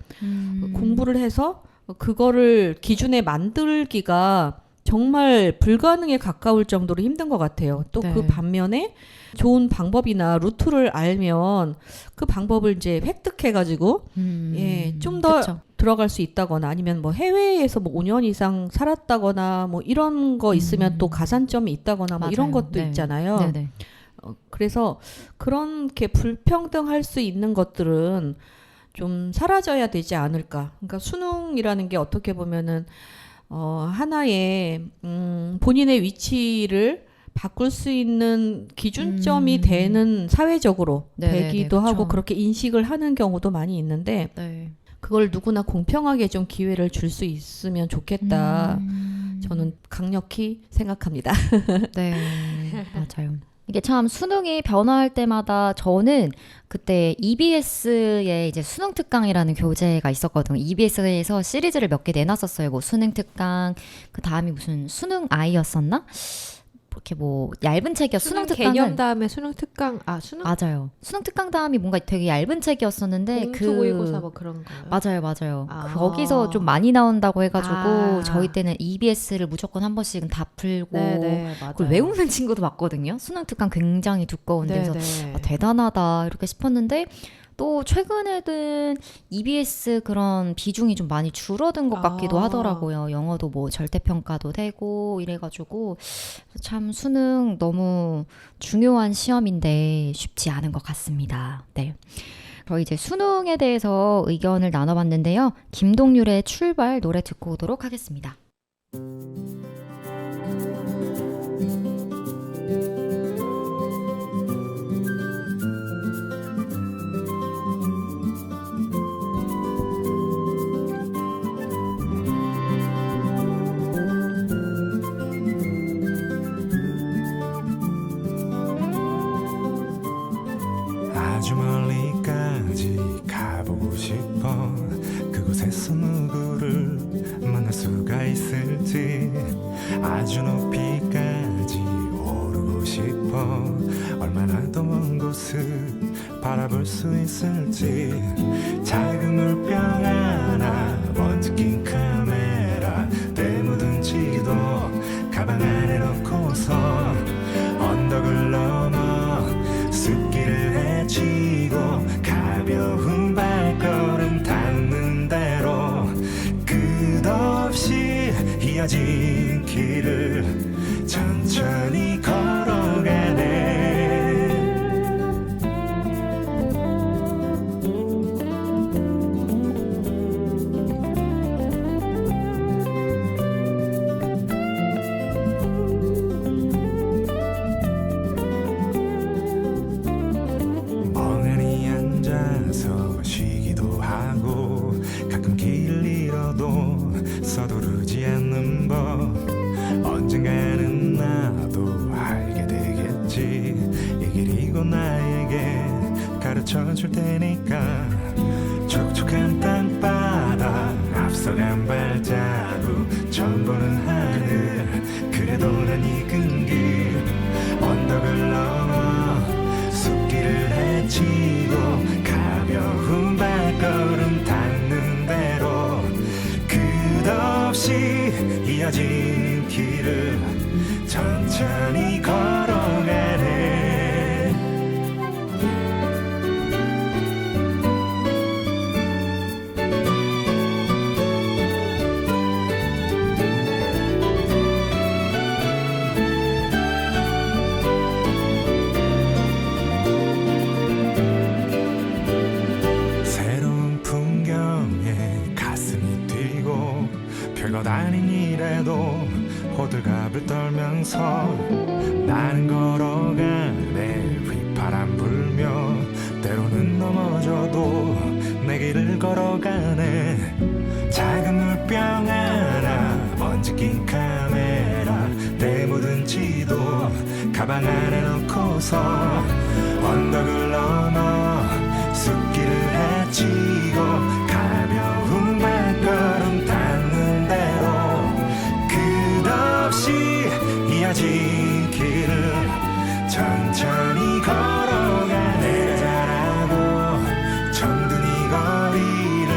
공부를 해서 그거를 기준에 만들기가 정말 불가능에 가까울 정도로 힘든 것 같아요. 또 그 네. 반면에 좋은 방법이나 루트를 알면 그 방법을 이제 획득해가지고 좀 더 들어갈 수 있다거나 아니면 뭐 해외에서 뭐 5년 이상 살았다거나 뭐 이런 거 있으면 또 가산점이 있다거나 뭐 이런 맞아요. 것도 네. 있잖아요. 네네. 그래서 그렇게 불평등할 수 있는 것들은 좀 사라져야 되지 않을까. 그러니까 수능이라는 게 어떻게 보면은 하나의 본인의 위치를 바꿀 수 있는 기준점이 되는 사회적으로 네네네, 되기도 그쵸. 하고 그렇게 인식을 하는 경우도 많이 있는데 네. 그걸 누구나 공평하게 좀 기회를 줄 수 있으면 좋겠다. 저는 강력히 생각합니다. 네, 맞아요. 이게 참 수능이 변화할 때마다 저는 그때 EBS에 이제 수능 특강이라는 교재가 있었거든요. EBS에서 시리즈를 몇 개 내놨었어요. 뭐 수능 특강, 그 다음이 무슨 수능 아이였었나? 이렇게 뭐 얇은 책이었. 수능 개념 특강은 다음에 수능 특강 수능 맞아요. 수능 특강 다음이 뭔가 되게 얇은 책이었었는데 공투 모의고사 뭐 그런 거요. 맞아요. 아. 거기서 좀 많이 나온다고 해가지고 아. 저희 때는 EBS를 무조건 한 번씩은 다 풀고 네네 맞아요. 그걸 외우는 친구도 봤거든요. 수능 특강 굉장히 두꺼운데 그래서 대단하다 이렇게 싶었는데 또 최근에는 EBS 그런 비중이 좀 많이 줄어든 것 같기도 하더라고요. 영어도 뭐 절대평가도 되고 이래가지고 참 수능 너무 중요한 시험인데 쉽지 않은 것 같습니다. 네. 저희 이제 수능에 대해서 의견을 나눠봤는데요. 김동률의 출발 노래 듣고 오도록 하겠습니다. 아주 멀리까지 가보고 싶어 그곳에서 누구를 만날 수가 있을지 아주 높이까지 오르고 싶어 얼마나 더 먼 곳을 바라볼 수 있을지 작은 물병 하나 먼지 낀 카메라 때 묻은 지도 가방 안에 넣고서 언덕을 넘어 숲길을 헤치고 가벼운 발걸음 닿는 대로 끝없이 이어진 길을 천천히 걸어가네. 멍하니 앉아서 쉬기도 하고 가끔 길을 잃어도 서두르지 않는 법 언젠가는 나도 알게 되겠지 이 길이 곧 나에게 가르쳐줄 테니까 촉촉한 땅바닥 앞서간 발자국 처음 보는 하늘 그래도 난 익은 길 언덕을 넘어 숲길을 헤치고 가벼운 발걸음 닿는 대로 끝없이 이어진 길을 천천히 걸어가네. 새로운 풍경에 가슴이 뛰고 별것 아닌 일에도 호들갑을 떨면서 나는 걸어가네. 휘파람 불며 때로는 넘어져도 내 길을 걸어가네. 작은 물병 하나 먼지 낀 카메라 때 묻은 지도 가방 안에 넣고서 언덕을 넘어 숲길을 헤치고 가벼운 발걸음 닿는 대로 끝없이 이어진 길을 천천히 걸어가네. 잘하고 정든 이 거리를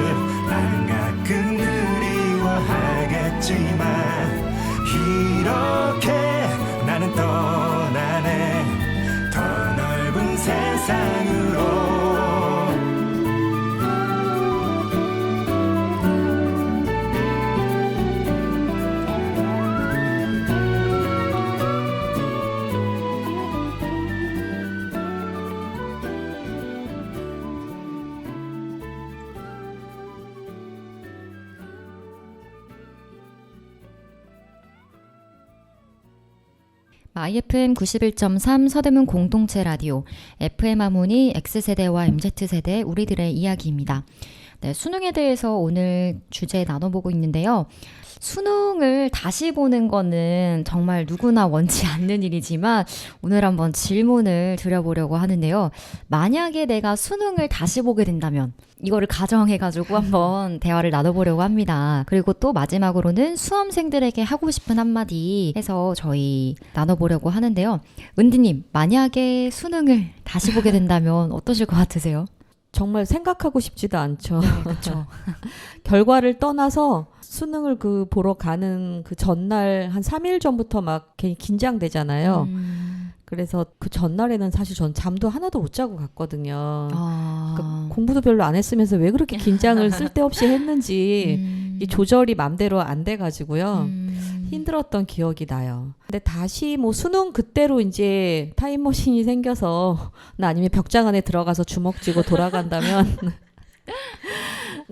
나는 가끔 그리워하겠지만 이렇게 나는 떠나네. 더 넓은 세상으로. IFM 91.3 서대문 공동체 라디오 FM 하모니 X세대와 MZ세대 우리들의 이야기입니다. 네, 수능에 대해서 오늘 주제 나눠보고 있는데요. 수능을 다시 보는 거는 정말 누구나 원치 않는 일이지만 오늘 한번 질문을 드려보려고 하는데요. 만약에 내가 수능을 다시 보게 된다면 이거를 가정해가지고 한번 대화를 나눠보려고 합니다. 그리고 또 마지막으로는 수험생들에게 하고 싶은 한마디 해서 저희 나눠보려고 하는데요. 은디님, 만약에 수능을 다시 보게 된다면 어떠실 것 같으세요? 정말 생각하고 싶지도 않죠. 네, 그렇죠. 결과를 떠나서 수능을 보러 가는 그 전날 한 3일 전부터 막 괜히 긴장되잖아요. 그래서 그 전날에는 사실 전 잠도 하나도 못 자고 갔거든요. 그러니까 공부도 별로 안 했으면서 왜 그렇게 긴장을 쓸데없이 했는지 이 조절이 맘대로 안 돼가지고요. 힘들었던 기억이 나요. 근데 다시 뭐 수능 그때로 이제 타임머신이 생겨서 나 아니면 벽장 안에 들어가서 주먹 쥐고 돌아간다면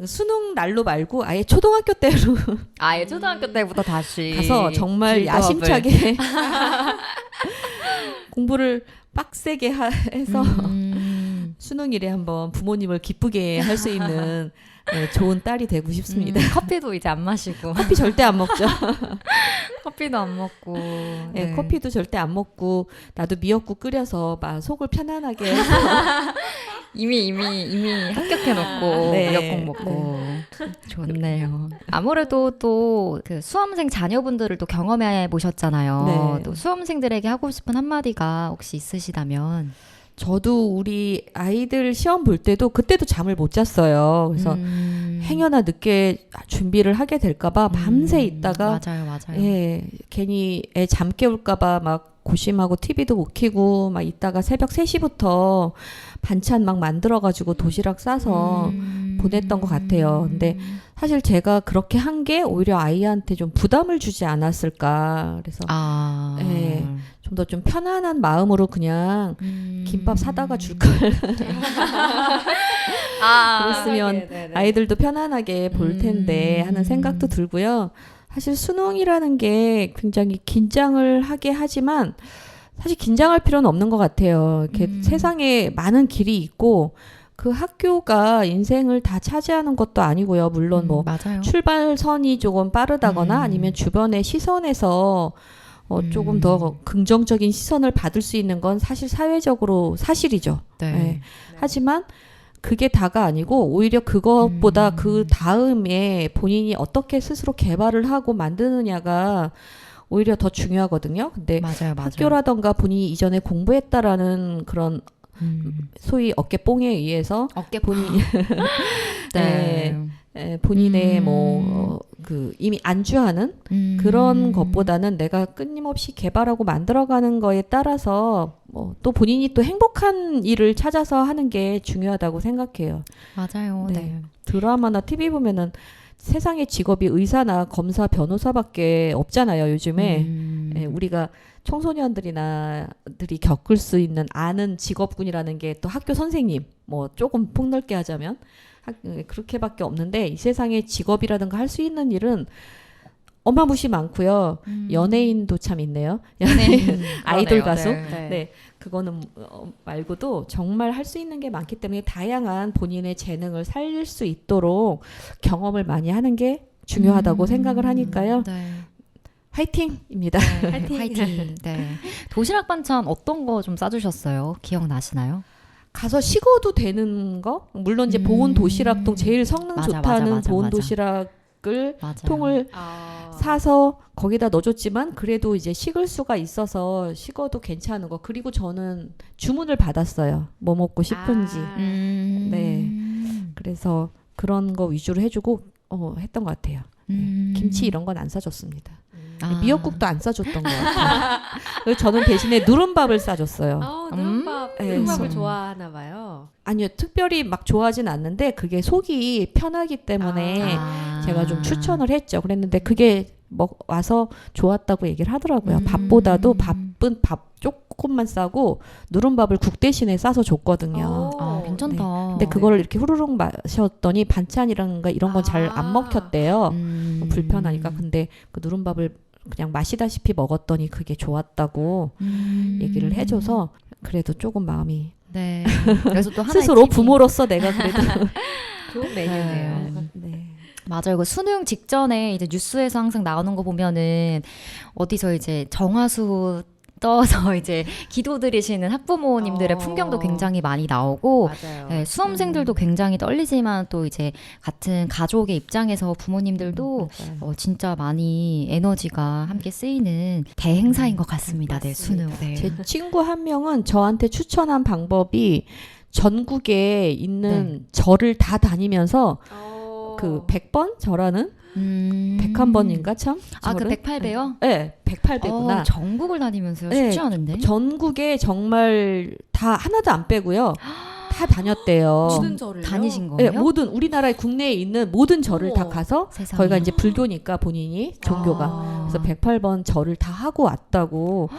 수능 날로 말고 아예 초등학교 때로 아예 초등학교 때부터 다시 가서 정말 길드업을. 야심차게 공부를 빡세게 해서 수능일에 한번 부모님을 기쁘게 할 수 있는 네, 좋은 딸이 되고 싶습니다. 커피도 이제 안 마시고 커피 절대 안 먹죠. 커피도 안 먹고 네, 커피도 절대 안 먹고 나도 미역국 끓여서 막 속을 편안하게 해서 이미 합격해놓고 네. 무역공 먹고 좋네요. 아무래도 또 그 수험생 자녀분들을 또 경험해 보셨잖아요. 네. 또 수험생들에게 하고 싶은 한마디가 혹시 있으시다면? 저도 우리 아이들 시험 볼 때도 그때도 잠을 못 잤어요. 그래서 행여나 늦게 준비를 하게 될까봐 밤새 있다가 맞아요. 예, 괜히 애 잠 깨울까봐 막 고심하고 TV도 못 켜고 막 있다가 새벽 3시부터 반찬 막 만들어가지고 도시락 싸서 보냈던 것 같아요. 근데 사실 제가 그렇게 한 게 오히려 아이한테 좀 부담을 주지 않았을까. 그래서 예, 좀 더 좀 편안한 마음으로 그냥 김밥 사다가 줄걸. 그랬으면 아이들도 편안하게 볼 텐데 하는 생각도 들고요. 사실 수능이라는 게 굉장히 긴장을 하게 하지만 사실 긴장할 필요는 없는 것 같아요. 이렇게 세상에 많은 길이 있고 그 학교가 인생을 다 차지하는 것도 아니고요. 물론 뭐 맞아요. 출발선이 조금 빠르다거나 아니면 주변의 시선에서 조금 더 긍정적인 시선을 받을 수 있는 건 사실 사회적으로 사실이죠. 네. 네. 하지만 그게 다가 아니고 오히려 그것보다 그 다음에 본인이 어떻게 스스로 개발을 하고 만드느냐가 오히려 더 중요하거든요. 근데 맞아요. 학교라던가 본인이 이전에 공부했다라는 그런 소위 어깨 뽕에 의해서 어깨 본인이 네. 본인의 그 이미 안주하는 그런 것보다는 내가 끊임없이 개발하고 만들어가는 거에 따라서 또 본인이 또 행복한 일을 찾아서 하는 게 중요하다고 생각해요. 맞아요. 네. 드라마나 TV 보면은 세상의 직업이 의사나 검사, 변호사밖에 없잖아요, 요즘에. 우리가 청소년들이 겪을 수 있는 아는 직업군이라는 게 또 학교 선생님, 뭐 조금 폭넓게 하자면 그렇게밖에 없는데 이 세상에 직업이라든가 할 수 있는 일은 어마무시 많고요. 연예인도 참 있네요. 연예인, 아이돌 가수. 네. 그거는 말고도 정말 할 수 있는 게 많기 때문에 다양한 본인의 재능을 살릴 수 있도록 경험을 많이 하는 게 중요하다고 생각을 하니까요. 네. 화이팅입니다. 화이팅. 네. 도시락 반찬 어떤 거 좀 싸주셨어요? 기억나시나요? 가서 식어도 되는 거? 물론 이제 보온 도시락통 제일 성능 맞아, 좋다는 맞아, 보온 맞아. 도시락을 맞아요. 통을 사서 거기다 넣어줬지만 그래도 이제 식을 수가 있어서 식어도 괜찮은 거. 그리고 저는 주문을 받았어요. 뭐 먹고 싶은지. 네. 그래서 그런 거 위주로 해주고 했던 것 같아요. 김치 이런 건 안 사줬습니다. 미역국도 안 싸줬던 것 같아요. 그래서 저는 대신에 누른밥을 싸줬어요. 누른밥을 좋아하나 봐요. 아니요, 특별히 막 좋아하진 않는데 그게 속이 편하기 때문에 제가 좀 추천을 했죠. 그랬는데 그게 와서 좋았다고 얘기를 하더라고요. 밥보다도 밥은 밥 조금만 싸고 누른밥을 국 대신에 싸서 줬거든요. 괜찮다. 네. 근데 그걸 이렇게 후루룩 마셨더니 반찬이란가 이런 건 잘 안 먹혔대요. 불편하니까. 근데 그 누른밥을 그냥 마시다시피 먹었더니 그게 좋았다고 얘기를 해줘서 그래도 조금 마음이 네. 그래서 또 하나의 스스로 팁이- 부모로서 내가 그래도 좋은 메뉴네요. 네. 맞아요. 그 수능 직전에 이제 뉴스에서 항상 나오는 거 보면은 어디서 이제 정화수 떠서 이제 기도드리시는 학부모님들의 풍경도 굉장히 많이 나오고 맞아요. 네, 수험생들도 굉장히 떨리지만 또 이제 같은 가족의 입장에서 부모님들도 진짜 많이 에너지가 함께 쓰이는 대행사인 것 같습니다. 네, 수능. 네. 제 친구 한 명은 저한테 추천한 방법이 전국에 있는 절을 다 다니면서 그 100번 절하는 101번인가 참? 그 절은? 108배요? 네, 108배구나. 전국을 다니면서요? 네, 쉽지 않은데? 전국에 정말 다 하나도 안 빼고요. 다 다녔대요. 모든 절을요? 다니신 네, 거예요? 모든 우리나라에 국내에 있는 모든 절을 다 가서 세상에. 거기가 이제 불교니까 본인이 종교가 그래서 108번 절을 다 하고 왔다고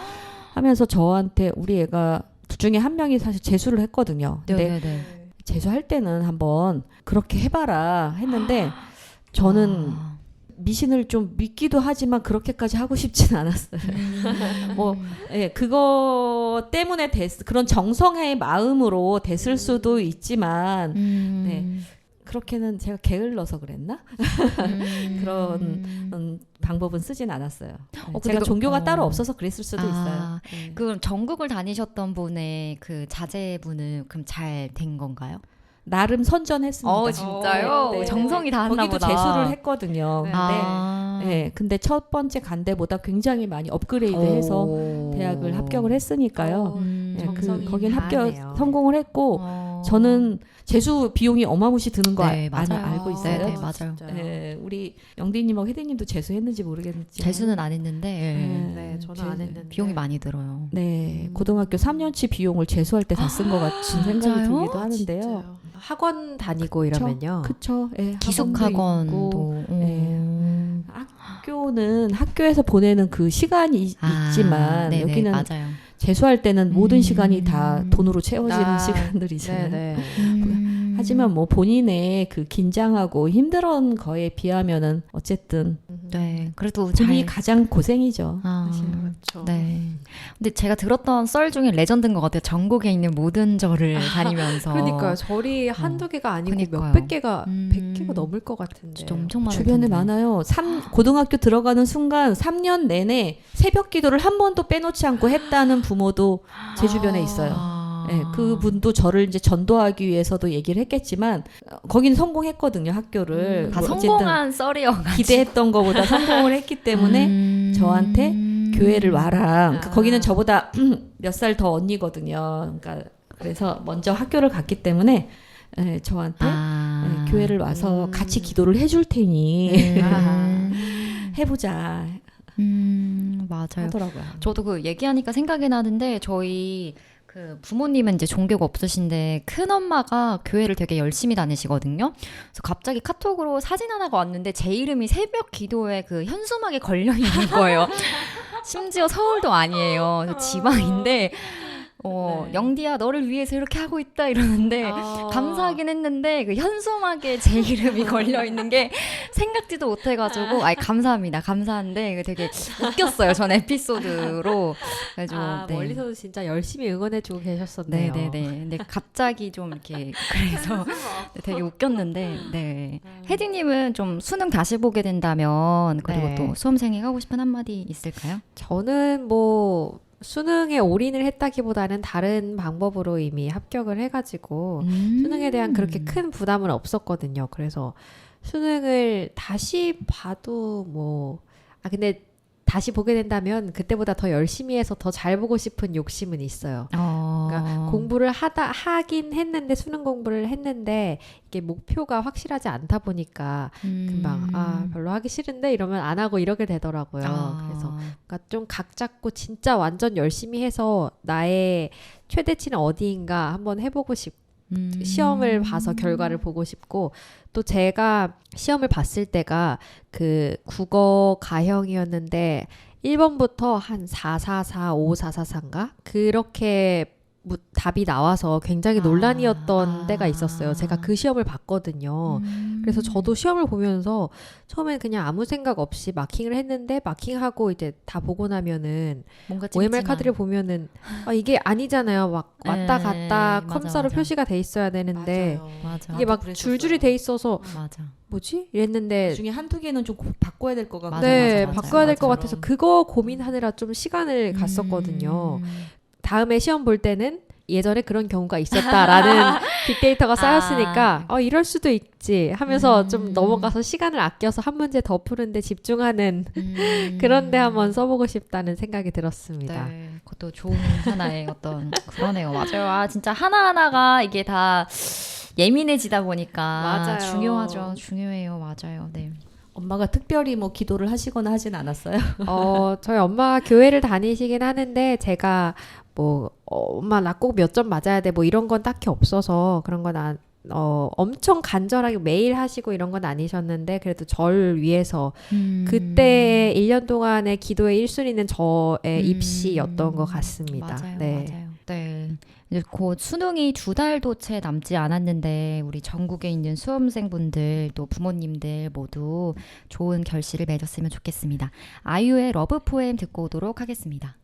하면서 저한테 우리 애가 둘 중에 한 명이 사실 재수를 했거든요. 근데 네네네. 재수할 때는 한번 그렇게 해봐라 했는데 저는 미신을 좀 믿기도 하지만 그렇게까지 하고 싶진 않았어요. 그거 때문에 그런 정성의 마음으로 됐을 수도 있지만 네. 그렇게는 제가 게을러서 그랬나? 그런 방법은 쓰진 않았어요. 네, 근데 제가 종교가 어. 따로 없어서 그랬을 수도 있어요. 아, 네. 그럼 전국을 다니셨던 분의 그 자제분은 그럼 잘 된 건가요? 나름 선전했습니다. 진짜요? 네, 네. 정성이 다했나 거기도 보다. 재수를 했거든요. 네. 근데 아. 네, 근데 첫 번째 간 데보다 굉장히 많이 업그레이드해서 오. 대학을 합격을 했으니까요. 음. 네, 정성이 거긴 다하네요. 합격 성공을 했고 어. 저는 재수 비용이 어마무시 드는 거 네, 맞아요. 알고 있어요. 네, 네, 맞아요. 네, 우리 영디님하고 혜디님도 재수했는지 모르겠지만 재수는 안 했는데 네, 저는 안 했는데. 비용이 많이 들어요. 네, 고등학교 3년치 비용을 재수할 때 다 쓴 것 같은 생각이 진짜요? 들기도 하는데요. 진짜요? 학원 다니고 이러면요. 그쵸. 예, 기숙학원도. 있고, 학교는 학교에서 보내는 그 시간이 있지만 네네, 여기는 맞아요. 재수할 때는 모든 시간이 다 돈으로 채워지는 아, 시간들이잖아요. 네네. 하지만 뭐 본인의 그 긴장하고 힘든 거에 비하면은 어쨌든 네, 그래도 본인이 잘. 가장 고생이죠. 아, 그렇죠. 네. 근데 제가 들었던 썰 중에 레전드인 것 같아요. 전국에 있는 모든 절을 다니면서. 그러니까요. 절이 한두 개가 아니고 그러니까요. 몇백 개가, 음. 100개가 넘을 것 같은데. 진짜 엄청 많을 주변에 텐데. 많아요. 고등학교 들어가는 순간 3년 내내 새벽 기도를 한 번도 빼놓지 않고 했다는 부모도 제 주변에 있어요. 아. 네, 그분도 저를 이제 전도하기 위해서도 얘기를 했겠지만 거기는 성공했거든요, 학교를. 다 뭐 성공한 썰이어가지고. 기대했던 것보다 성공을 했기 때문에 저한테 교회를 와라. 거기는 저보다 몇 살 더 언니거든요. 그러니까 그래서 먼저 학교를 갔기 때문에 네, 저한테 네, 교회를 와서 같이 기도를 해줄 테니 해보자 맞아요. 하더라고요. 저도 그 얘기하니까 생각이 나는데 저희 그 부모님은 이제 종교가 없으신데 큰 엄마가 교회를 되게 열심히 다니시거든요. 그래서 갑자기 카톡으로 사진 하나가 왔는데 제 이름이 새벽 기도에 그 현수막에 걸려 있는 거예요. 심지어 서울도 아니에요. 그래서 지방인데. 영디야 너를 위해서 이렇게 하고 있다 이러는데 감사하긴 했는데 그 현수막에 제 이름이 걸려 있는 게 생각지도 못해가지고 감사합니다. 감사한데 되게 웃겼어요. 전 에피소드로 그래가지고 네. 멀리서도 진짜 열심히 응원해주고 계셨었네요. 네네네. 근데 갑자기 좀 이렇게 그래서 되게 웃겼는데 네. 혜디님은 좀 수능 다시 보게 된다면 그리고 네. 또 수험생이 하고 싶은 한마디 있을까요? 저는 뭐 수능에 올인을 했다기보다는 다른 방법으로 이미 합격을 해가지고 수능에 대한 그렇게 큰 부담은 없었거든요. 그래서 수능을 다시 봐도 근데 다시 보게 된다면 그때보다 더 열심히 해서 더 잘 보고 싶은 욕심은 있어요. 그러니까 공부를 하긴 했는데 수능 공부를 했는데 이게 목표가 확실하지 않다 보니까 금방 별로 하기 싫은데 이러면 안 하고 이러게 되더라고요. 그래서 그러니까 좀 각 잡고 진짜 완전 열심히 해서 나의 최대치는 어디인가 한번 해보고 싶고 시험을 봐서 결과를 보고 싶고 또 제가 시험을 봤을 때가 그 국어 가형이었는데 1번부터 한 444, 5444인가? 그렇게 답이 나와서 굉장히 논란이었던 때가 있었어요. 제가 그 시험을 봤거든요. 그래서 저도 시험을 보면서 처음엔 그냥 아무 생각 없이 마킹을 했는데 마킹하고 이제 다 보고 나면은 뭔가 OMR 카드를 보면은 이게 아니잖아요. 막 왔다 갔다 맞아, 컴사로 맞아. 표시가 돼 있어야 되는데 맞아. 이게 막 줄줄이 돼 있어서 맞아. 뭐지? 이랬는데 중에 한두 개는 좀 바꿔야 될 것 같고 맞아, 네, 맞아, 바꿔야 될 것 맞아. 같아서 그거 고민하느라 좀 시간을 갔었거든요. 다음에 시험 볼 때는 예전에 그런 경우가 있었다라는 빅데이터가 쌓였으니까 이럴 수도 있지 하면서 좀 넘어가서 시간을 아껴서 한 문제 더 푸는데 집중하는 그런데 한번 써보고 싶다는 생각이 들었습니다. 네, 그것도 좋은 하나의 어떤 그러네요. 맞아요. 진짜 하나하나가 이게 다 예민해지다 보니까 맞아요. 중요하죠. 중요해요. 맞아요. 네. 엄마가 특별히 뭐 기도를 하시거나 하진 않았어요. 저희 엄마가 교회를 다니시긴 하는데 제가 엄마 나 꼭 몇 점 맞아야 돼 이런 건 딱히 없어서 그런 건 엄청 간절하게 매일 하시고 이런 건 아니셨는데 그래도 절 위해서 그때 1년 동안의 기도의 1순위는 저의 입시였던 것 같습니다. 맞아요. 네. 맞아요. 네. 이제 곧 수능이 2달도 채 남지 않았는데 우리 전국에 있는 수험생분들 또 부모님들 모두 좋은 결실을 맺었으면 좋겠습니다. 아이유의 러브 포엠 듣고 오도록 하겠습니다.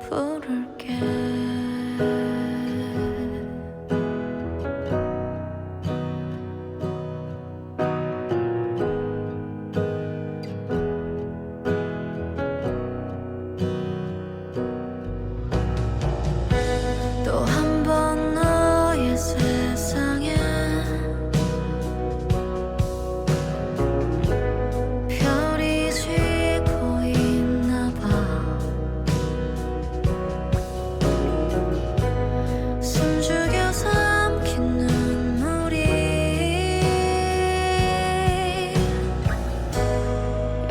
부를게. 또 한 번 너의 세상에 별이 지고 있나 봐. 숨죽여 삼킨 눈물이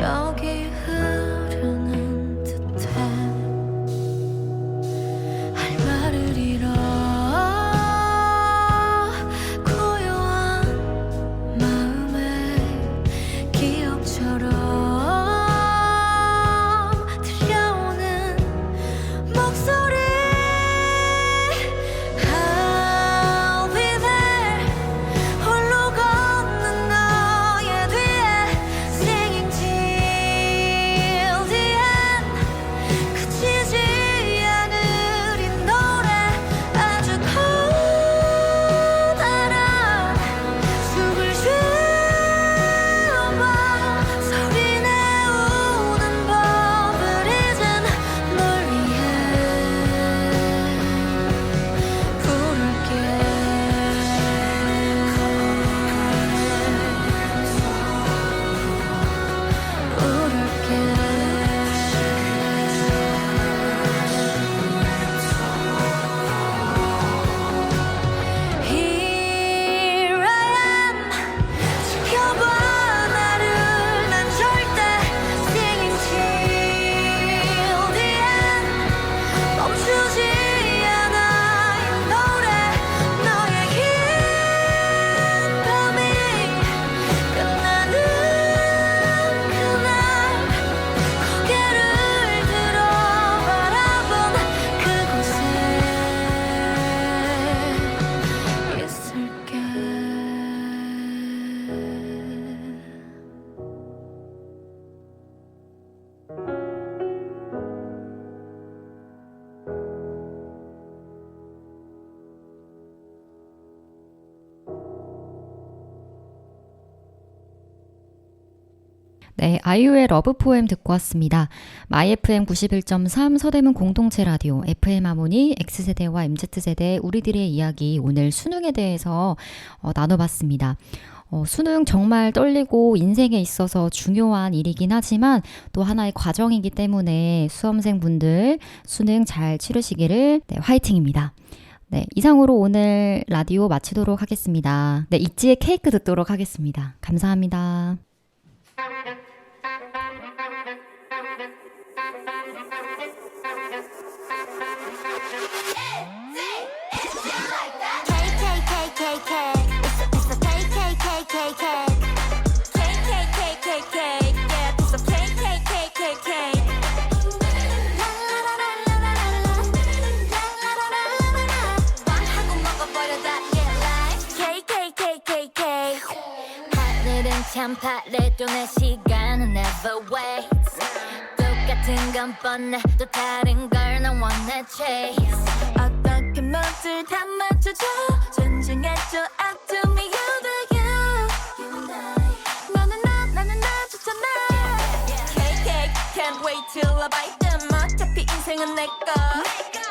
여기 흐르는 듯해. 할 말을 잃어 고요한 마음에 기억처럼 들려오는 목소리. I'll be there. 홀로 걷는 너의 뒤에 Singing till the end. 그치지 않을 이 노래. 아주 커다란 숨을 쉬어봐. 소리 내우는 법을 잊은 널 위해 부를게. Here I am. 지켜봐 나를. 난 절대 Singing till the end. 멈추지 않아 이 노래. 너의 긴 밤이 끝나는 그날 고개를 들어 바라본 그곳에 있을게. 네, 아이유의 러브 포엠 듣고 왔습니다. 마이 FM 91.3 서대문 공동체 라디오 FM 하모니 X세대와 MZ세대 우리들의 이야기, 오늘 수능에 대해서 나눠봤습니다. 수능 정말 떨리고 인생에 있어서 중요한 일이긴 하지만 또 하나의 과정이기 때문에 수험생분들 수능 잘 치르시기를 화이팅입니다. 네, 이상으로 오늘 라디오 마치도록 하겠습니다. 네, 있지의 케이크 듣도록 하겠습니다. 감사합니다. 참 파래도 내 시간은 never waits. 똑같은 건 뻔해 또 다른 걸 난 wanna chase. 어떻게 모두 다 맞춰줘. 존중해줘. I do me you do you. 너는 나는 나 좋잖아. KK can't wait till I bite them. 어차피 인생은 내꺼.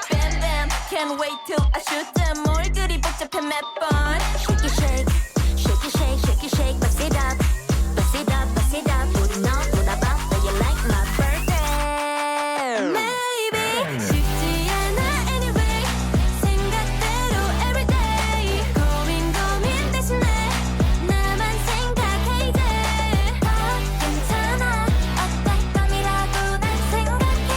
Bam bam can't wait till I shoot them. 뭘 그리 복잡해 몇 번. Shake it shake shake it shake shake it shake bust it up bust it up bust it up. 우리 너보다 바빠 you like my birthday. Maybe 쉽지 않아 anyway. 생각대로 everyday. 고민 대신에 나만 생각해 이제. 괜찮아 어떤 밤이라도 날 생각해.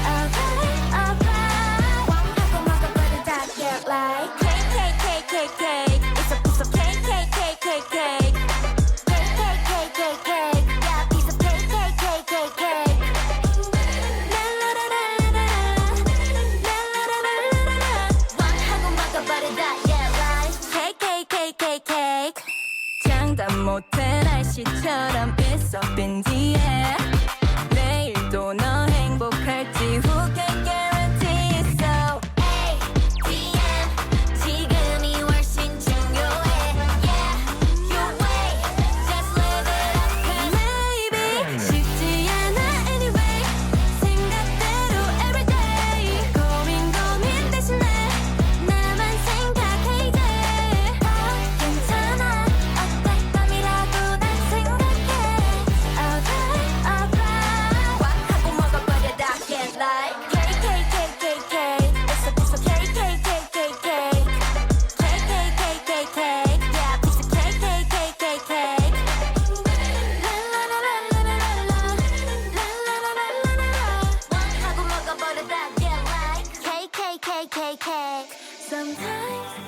Alright alright. 하고 먹어버린 다 get like cake cake cake cake cake. It's a piece of cake take it. Sometimes